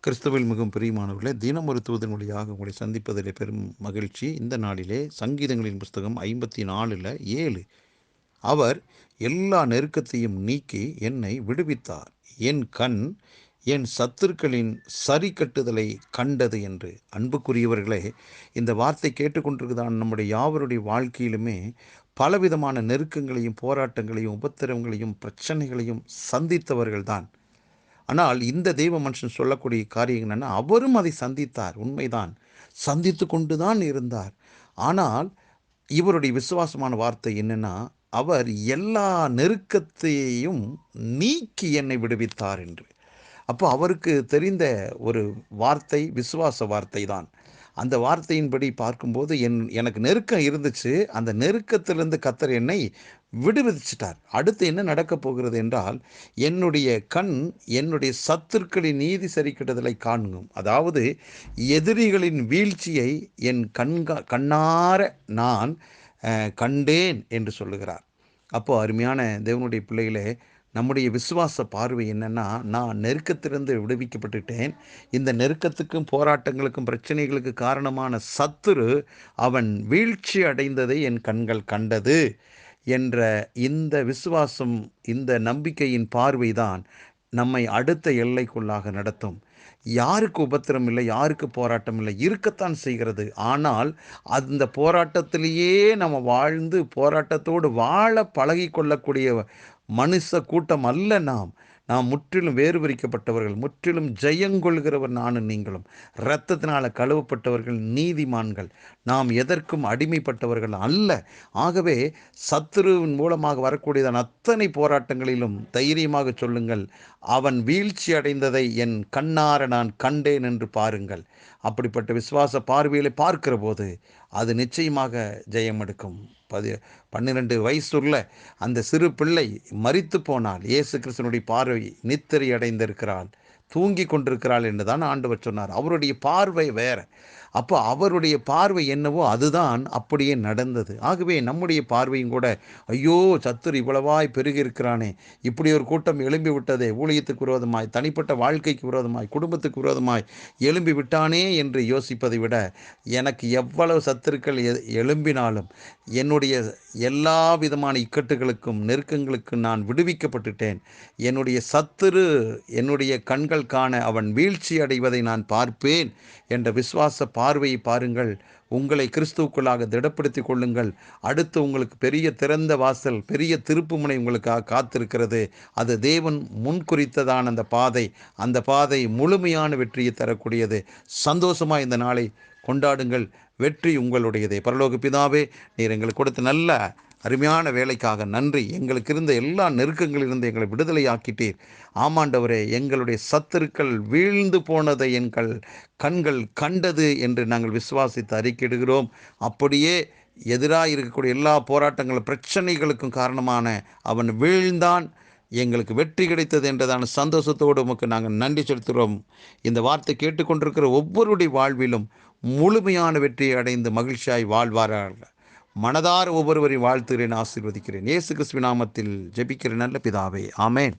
கிறிஸ்துவில் மிகவும் பிரியமானவர்களே, தினம் ஒரு தூதன் வழியாக உங்களை சந்திப்பதிலே பெரும் மகிழ்ச்சி. இந்த நாளிலே சங்கீதங்களின் புஸ்தகம் 54:7. அவர் எல்லா நெருக்கத்தையும் நீக்கி என்னை விடுவித்தார். என் கண் என் சத்துருக்களின் சரி கட்டுதலை கண்டது என்று. அன்புக்குரியவர்களே, இந்த வார்த்தை கேட்டுக்கொண்டிருக்குதான் நம்முடைய யாவருடைய வாழ்க்கையிலுமே பலவிதமான நெருக்கங்களையும் போராட்டங்களையும் உபத்திரவங்களையும் பிரச்சனைகளையும் சந்தித்தவர்கள்தான். ஆனால் இந்த தெய்வ மனுஷன் சொல்லக்கூடிய காரியம் என்னன்னா, அவரும் அதை சந்தித்தார். உண்மைதான், சந்தித்து கொண்டு தான் இருந்தார். ஆனால் இவருடைய விசுவாசமான வார்த்தை என்னன்னா, அவர் எல்லா நெருக்கத்தையும் நீக்கி என்னை விடுவித்தார் என்று. அப்போ அவருக்கு தெரிந்த ஒரு வார்த்தை விசுவாச வார்த்தை தான். அந்த வார்த்தையின்படி பார்க்கும்போது எனக்கு நெருக்கம் இருந்துச்சு. அந்த நெருக்கத்திலிருந்து கர்த்தர் என்னை விடுவிச்சிட்டார். அடுத்து என்ன நடக்கப் போகிறது என்றால், என்னுடைய கண் என்னுடைய சத்துருக்களின் நீதி சரிக்கட்டுதலை காண்கும். அதாவது எதிரிகளின் வீழ்ச்சியை என் கண்ணார நான் கண்டேன் என்று சொல்லுகிறார். அப்போ அருமையான தேவனுடைய பிள்ளைகளே, நம்முடைய விசுவாச பார்வை என்னன்னா, நான் நெருக்கத்திலிருந்து விடுவிக்கப்பட்டுட்டேன். இந்த நெருக்கத்துக்கும் போராட்டங்களுக்கும் பிரச்சனைகளுக்கு காரணமான சத்துரு அவன் வீழ்ச்சி அடைந்ததை என் கண்கள் கண்டது என்ற இந்த விசுவாசம், இந்த நம்பிக்கையின் பார்வைதான் நம்மை அடுத்த எல்லைக்குள்ளாக நடத்தும். யாருக்கு உபத்திரம் இல்லை, யாருக்கு போராட்டம் இல்லை, இருக்கத்தான் செய்கிறது. ஆனால் அந்த போராட்டத்திலேயே நம்ம வாழ்ந்து போராட்டத்தோடு வாழ பழகி கொள்ளக்கூடிய மனுஷ கூட்டம் அல்ல நாம். நாம் முற்றிலும் வேறு பிரிக்கப்பட்டவர்கள், முற்றிலும் ஜெயங்கொள்கிறவர் நானும் நீங்களும். இரத்தத்தினால கழுவப்பட்டவர்கள், நீதிமான்கள். நாம் எதற்கும் அடிமைப்பட்டவர்கள் அல்ல. ஆகவே சத்துருவின் மூலமாக வரக்கூடியதான அத்தனை போராட்டங்களிலும் தைரியமாக சொல்லுங்கள், அவன் வீழ்ச்சி அடைந்ததை என் கண்ணார நான் கண்டேன் என்று பாருங்கள். அப்படிப்பட்ட விசுவாச பார்வையிலே பார்க்கிற போது அது நிச்சயமாக ஜெயம் எடுக்கும். 12 வயசுள்ள அந்த சிறு பிள்ளை மரித்து போனால், இயேசு கிறிஸ்துனுடைய பார்வை நித்திரை அடைந்திருக்கிறாள், தூங்கி கொண்டிருக்கிறாள் என்றுதான் ஆண்டவர் சொன்னார். அவருடைய பார்வை வேற. அப்போ அவருடைய பார்வை என்னவோ அதுதான் அப்படியே நடந்தது. ஆகவே நம்முடைய பார்வையும் கூட, ஐயோ சத்துரு இவ்வளவாய் பெருகி இருக்கிறானே, இப்படி ஒரு கூட்டம் எழும்பி விட்டதே, ஊழியத்துக்கு விரோதமாய், தனிப்பட்ட வாழ்க்கைக்கு விரோதமாய், குடும்பத்துக்கு விரோதமாய் எழும்பி விட்டானே என்று யோசிப்பதை விட, எனக்கு எவ்வளவு சத்துருக்கள் எழும்பினாலும் என்னுடைய எல்லா விதமான இக்கட்டுகளுக்கும் நெருக்கங்களுக்கும் நான் விடுவிக்கப்பட்டுட்டேன். என்னுடைய சத்துரு என்னுடைய கண்கள் காண அவன் வீழ்ச்சி அடைவதை நான் பார்ப்பேன் என்ற விசுவாச பார்வையை பாருங்கள். உங்களை கிறிஸ்துவுக்குள்ளாக திடப்படுத்தி கொள்ளுங்கள். அடுத்து உங்களுக்கு பெரிய திறந்த வாசல், பெரிய திருப்புமுனை உங்களுக்காக காத்திருக்கிறது. அது தேவன் முன்குறித்ததான அந்த பாதை முழுமையான வெற்றியை தரக்கூடியது. சந்தோஷமாக இந்த நாளை கொண்டாடுங்கள். வெற்றி உங்களுடையதே. பரலோக பிதாவே, நீர் எங்களுக்கு கொடுத்த நல்ல அருமையான வேலைக்காக நன்றி. எங்களுக்கு இருந்த எல்லா நெருக்கங்களிலிருந்து எங்களை விடுதலையாக்கிட்டீர். ஆமாண்டவரே, எங்களுடைய சத்துருக்கள் வீழ்ந்து போனதை எங்கள் கண்கள் கண்டது என்று நாங்கள் விசுவாசித்து அறிக்கையிடுகிறோம். அப்படியே எதிராக இருக்கக்கூடிய எல்லா போராட்டங்கள் பிரச்சனைகளுக்கும் காரணமான அவன் வீழ்ந்தான், எங்களுக்கு வெற்றி கிடைத்தது என்றதான சந்தோஷத்தோடு உமக்கு நாங்கள் நன்றி செலுத்துகிறோம். இந்த வார்த்தை கேட்டுக்கொண்டிருக்கிற ஒவ்வொருடைய வாழ்விலும் முழுமையான வெற்றியை அடைந்து மகிழ்ச்சியாய் வாழ்வார்கள். மனதார ஒவ்வொருவரை வாழ்த்துகிறேன், ஆசீர்வதிக்கிறேன். இயேசு கிறிஸ்துவின் நாமத்தில் ஜெபிக்கிற நல்ல பிதாவே, ஆமென்.